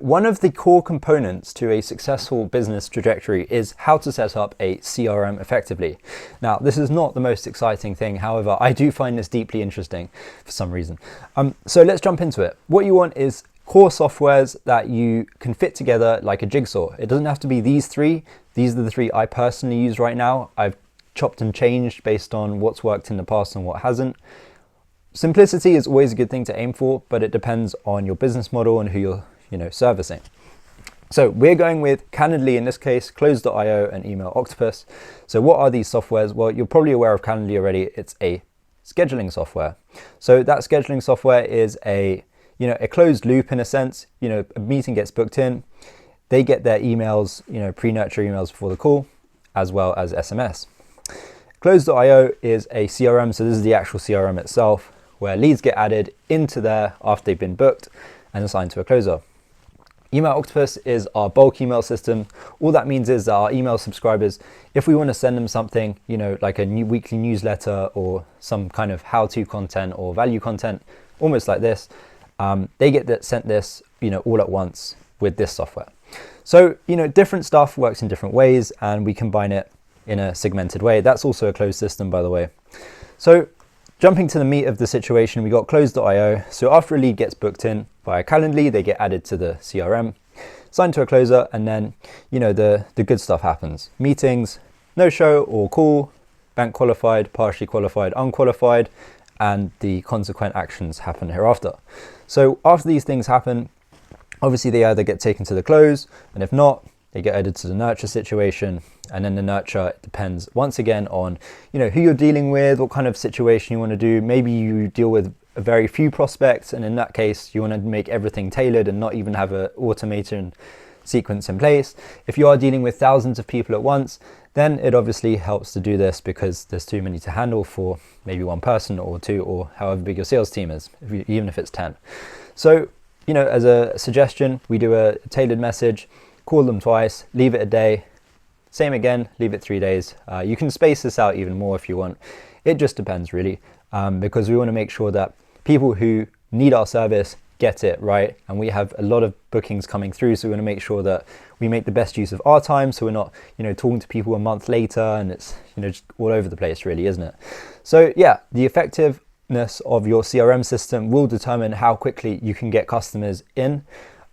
one of the core components to a successful business trajectory is how to set up a CRM effectively. Now, this is not the most exciting thing. However, I do find this deeply interesting for some reason. So let's jump into it. What you want is core softwares that you can fit together like a jigsaw. It doesn't have to be these three. These are the three I personally use right now. I've chopped and changed based on what's worked in the past and what hasn't. Simplicity is always a good thing to aim for, but it depends on your business model and who you're servicing. So we're going with Calendly in this case, Close.io and Email Octopus. So what are these softwares? Well, you're probably aware of Calendly already. It's a scheduling software. So that scheduling software is a closed loop in a sense. A meeting gets booked in, they get their emails, pre-nurture emails before the call, as well as SMS. Close.io is a CRM, so this is the actual CRM itself, where leads get added into there after they've been booked and assigned to a closer. Email Octopus is our bulk email system. All that means is that our email subscribers, if we want to send them something, like a new weekly newsletter or some kind of how-to content or value content, almost like this, they get sent this, all at once with this software. So, different stuff works in different ways and we combine it in a segmented way. That's also a closed system, by the way. So jumping to the meat of the situation, we got Close.io. So after a lead gets booked in via Calendly, they get added to the CRM, signed to a closer, and then, the good stuff happens. Meetings, no show or call, bank qualified, partially qualified, unqualified, and the consequent actions happen hereafter. So after these things happen, obviously they either get taken to the close, and if not, they get added to the nurture situation, and then the nurture depends once again on who you're dealing with, what kind of situation you want to do. Maybe you deal with a very few prospects, and in that case you want to make everything tailored and not even have an automation sequence in place. If you are dealing with thousands of people at once, then it obviously helps to do this because there's too many to handle for maybe one person or two, or however big your sales team is, even if it's 10. So as a suggestion, we do a tailored message, call them twice, leave it a day, same again, leave it 3 days. You can space this out even more if you want. It just depends really, because we want to make sure that people who need our service get it right. And we have a lot of bookings coming through, so we want to make sure that we make the best use of our time, so we're not, talking to people a month later and it's, just all over the place really, isn't it? So yeah, the effectiveness of your CRM system will determine how quickly you can get customers in.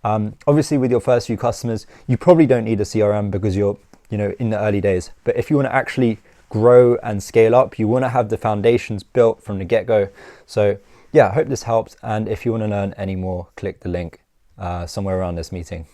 Obviously with your first few customers, you probably don't need a CRM because you're, in the early days. But if you want to actually grow and scale up, you want to have the foundations built from the get-go. So yeah, I hope this helped. And if you want to learn any more, click the link somewhere around this meeting.